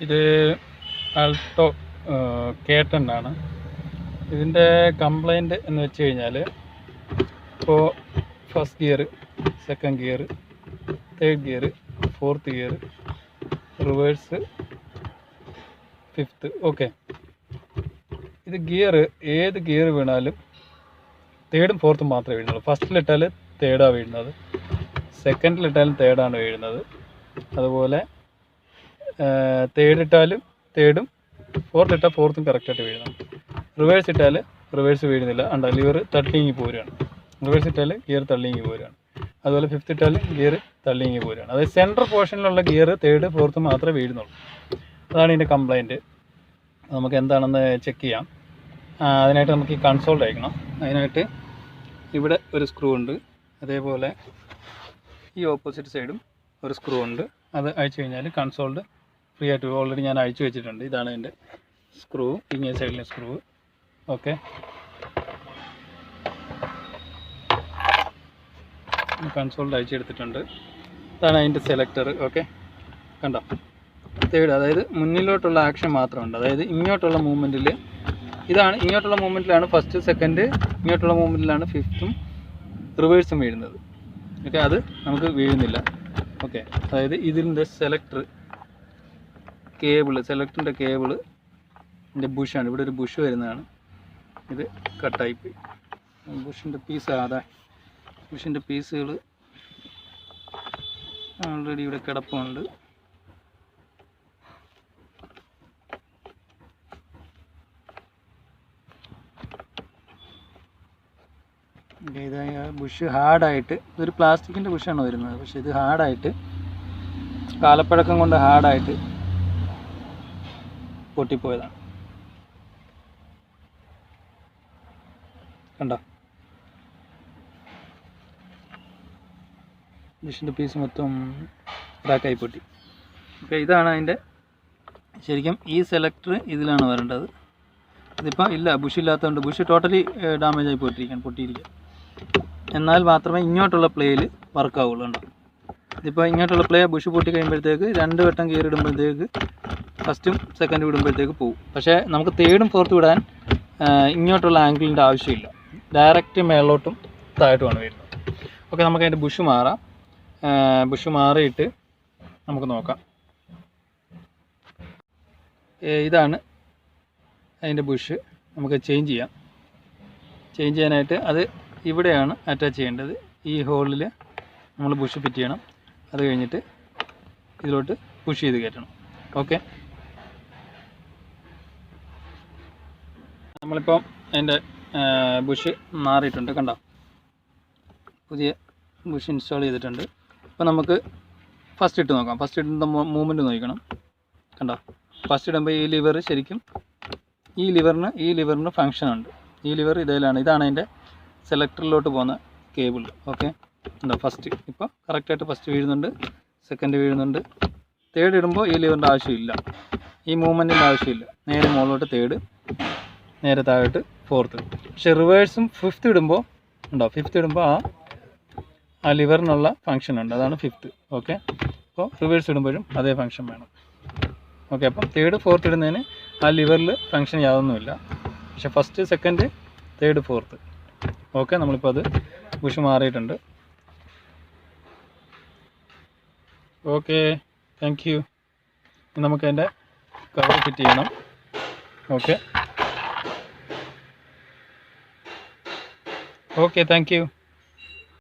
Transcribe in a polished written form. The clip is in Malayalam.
ഇത് alto k10 ആണ്. ഇതിൻ്റെ കംപ്ലൈൻറ്റ് എന്ന് വെച്ച് കഴിഞ്ഞാൽ ഇപ്പോൾ first gear, second gear, third gear, fourth gear, reverse, fifth. Okay, ഇത് ഗിയർ ഏത് ഗിയർ വീണാലും തേർഡും ഫോർത്തും മാത്രമേ വീഴുന്നുള്ളൂ. ഫസ്റ്റിലിട്ടാൽ തേർഡാണ് വീഴുന്നത്, സെക്കൻഡിലിട്ടാലും തേർഡാണ് വീഴുന്നത്. അതുപോലെ തേർഡ് ഇട്ടാലും തേർഡും, ഫോർത്ത് ഇട്ടാൽ ഫോർത്തും കറക്റ്റായിട്ട് വീഴുന്നു. റിവേഴ്സ് ഇട്ടാൽ റിവേഴ്സ് വീഴുന്നില്ല, അണ്ട ലിവർ തള്ളിങ്ങി പോരുകയാണ്. റിവേഴ്സ് ഇട്ടാൽ ഗിയർ തള്ളിങ്ങി പോരുകയാണ്. അതുപോലെ ഫിഫ്ത്ത് ഇട്ടാൽ ഗിയർ തള്ളിങ്ങി പോരുകയാണ്. അതായത് സെൻട്രൽ പോർഷനിലുള്ള ഗിയർ തേർഡ് ഫോർത്ത് മാത്രമേ വീഴുന്നുള്ളൂ. അതാണ് ഇതിൻ്റെ കംപ്ലൈൻറ്റ്. നമുക്ക് എന്താണെന്ന് ചെക്ക് ചെയ്യാം. അതിനായിട്ട് നമുക്ക് ഈ കൺസോൾ അയക്കണം. അതിനായിട്ട് ഇവിടെ ഒരു സ്ക്രൂ ഉണ്ട്, അതേപോലെ ഈ ഓപ്പോസിറ്റ് സൈഡും ഒരു സ്ക്രൂ ഉണ്ട്. അത് അയച്ചു കഴിഞ്ഞാൽ കൺസോൾഡ് ഫ്രീ ആയിട്ട് ഓൾറെഡി ഞാൻ അയച്ചു വെച്ചിട്ടുണ്ട്. ഇതാണ് എൻ്റെ സ്ക്രൂ, ഇങ്ങേ സൈഡിലെ സ്ക്രൂ. Okay, consoled അയച്ചെടുത്തിട്ടുണ്ട്. ഇതാണ് അതിൻ്റെ സെലക്ടർ. ഓക്കെ, കണ്ടോ, തേർഡ്, അതായത് മുന്നിലോട്ടുള്ള ആക്ഷൻ മാത്രമുണ്ട്. അതായത് ഇങ്ങോട്ടുള്ള മൂവ്മെൻറ്റിൽ ഇതാണ്, ഇങ്ങോട്ടുള്ള മൂവ്മെൻറ്റിലാണ് ഫസ്റ്റ്, സെക്കൻഡ്, ഇങ്ങോട്ടുള്ള മൂവ്മെൻറ്റിലാണ് ഫിഫ്ത്തും റിവേഴ്സും വീഴുന്നത്. ഓക്കെ, അത് നമുക്ക് വീഴുന്നില്ല. ഓക്കെ, അതായത് ഇതിൻ്റെ സെലക്ടർ കേബിള്, സെലക്ടറിൻ്റെ കേബിള് ഇതിൻ്റെ ബുഷാണ്. ഇവിടെ ഒരു ബുഷ് വരുന്നതാണ്. ഇത് കട്ടായിപ്പോയി. ബുഷിൻ്റെ പീസ്, അതാ ബുഷിൻ്റെ പീസുകൾ ഓൾറെഡി ഇവിടെ കിടപ്പുണ്ട്. ഇതായ ബുഷ് ഹാർഡായിട്ട്, ഇതൊരു പ്ലാസ്റ്റിക്കിൻ്റെ ബുഷാണ് വരുന്നത്, പക്ഷേ ഇത് ഹാർഡായിട്ട്, കാലപ്പഴക്കം കൊണ്ട് ഹാർഡായിട്ട് പൊട്ടിപ്പോയതാണ്. കണ്ടോ, ബുഷിൻ്റെ പീസ് മൊത്തം ക്രാക്കായി പൊട്ടി. ഓക്കെ, ഇതാണ് അതിൻ്റെ ശരിക്കും ഈ സെലക്ടർ ഇതിലാണ് വരേണ്ടത്. ഇതിപ്പോൾ ഇല്ല, ബുഷ് ഇല്ലാത്തതുകൊണ്ട് ബുഷ് ടോട്ടലി ഡാമേജ് ആയി പോയിട്ടിരിക്കുകയാണ്, പൊട്ടിയിരിക്കുക. എന്നാൽ മാത്രമേ ഇങ്ങോട്ടുള്ള പ്ലേയിൽ വർക്കാവുള്ളൂ. ഉണ്ടോ, ഇതിപ്പോൾ ഇങ്ങോട്ടുള്ള പ്ലേ ബുഷ് പൊട്ടി കഴിയുമ്പോഴത്തേക്ക് 2 വട്ടം ഗിയർ ഇടുമ്പോഴത്തേക്ക് ഫസ്റ്റും സെക്കൻഡും ഇടുമ്പോഴത്തേക്ക് പോകും. പക്ഷേ നമുക്ക് തേർഡും ഫോർത്തും ഇടാൻ ഇങ്ങോട്ടുള്ള ആംഗിളിൻ്റെ ആവശ്യമില്ല, ഡയറക്റ്റ് മേലോട്ടും താഴോട്ടുമാണ് വരുന്നത്. ഓക്കെ, നമുക്ക് അതിൻ്റെ ബുഷ് മാറാം. ബുഷ് മാറിയിട്ട് നമുക്ക് നോക്കാം. ഇതാണ് അതിൻ്റെ ബുഷ്. നമുക്ക് ചേഞ്ച് ചെയ്യാം. ചേഞ്ച് ചെയ്യാനായിട്ട് അത് ഇവിടെയാണ് അറ്റാച്ച് ചെയ്യേണ്ടത്. ഈ ഹോളിൽ നമ്മൾ ബുഷ് ഫിറ്റ് ചെയ്യണം. അത് കഴിഞ്ഞിട്ട് ഇതിലോട്ട് പുഷ് ചെയ്ത് കയറ്റണം. ഓക്കെ, നമ്മളിപ്പം അതിൻ്റെ ബുഷ് മാറിയിട്ടുണ്ട്. കണ്ടോ, പുതിയ ബുഷ് ഇൻസ്റ്റാൾ ചെയ്തിട്ടുണ്ട്. അപ്പോൾ നമുക്ക് ഫസ്റ്റ് ഇട്ട് നോക്കാം. ഫസ്റ്റ് ഇടുന്ന മൂവ്മെൻറ്റ് നോക്കണം. കണ്ടോ, ഫസ്റ്റ് ഇടുമ്പോൾ ഈ ലിവർ ശരിക്കും ഈ ലിവറിന് ഫങ്ഷൻ ഉണ്ട്. ഈ ലിവർ ഇതാണ് അതിൻ്റെ സെലക്ടറിലോട്ട് പോകുന്ന കേബിൾ. ഓക്കെ, ഉണ്ടോ, ഫസ്റ്റ് ഇപ്പോൾ കറക്റ്റായിട്ട് ഫസ്റ്റ് വീഴുന്നുണ്ട്, സെക്കൻഡ് വീഴുന്നുണ്ട്. തേർഡ് ഇടുമ്പോൾ ഈ ലിവറിൻ്റെ ആവശ്യമില്ല, ഈ മൂവ്മെൻറ്റിൻ്റെ ആവശ്യമില്ല. നേരെ മുകളിലോട്ട് തേർഡ്, നേരെ താഴോട്ട് ഫോർത്ത്. പക്ഷേ റിവേഴ്സും ഫിഫ്ത്ത് ഇടുമ്പോൾ ഉണ്ടോ, ഫിഫ്ത്ത് ഇടുമ്പോൾ ആ ലിവറിനുള്ള ഫങ്ഷൻ ഉണ്ട്, അതാണ് ഫിഫ്ത്ത്. ഓക്കെ, അപ്പോൾ റിവേഴ്സ് ഇടുമ്പോഴും അതേ ഫങ്ഷൻ വേണം. ഓക്കെ, അപ്പം തേർഡ് ഫോർത്ത് ഇടുന്നതിന് ആ ലിവറിൽ ഫങ്ഷൻ യാതൊന്നുമില്ല. പക്ഷേ first second third fourth. Okay, നമ്മളിപ്പോൾ അത് ബുഷ് മാറിയിട്ടുണ്ട്. Okay, thank you. നമുക്ക് അതിൻ്റെ കവർ ഫിറ്റ് ചെയ്യണം. Okay, thank you.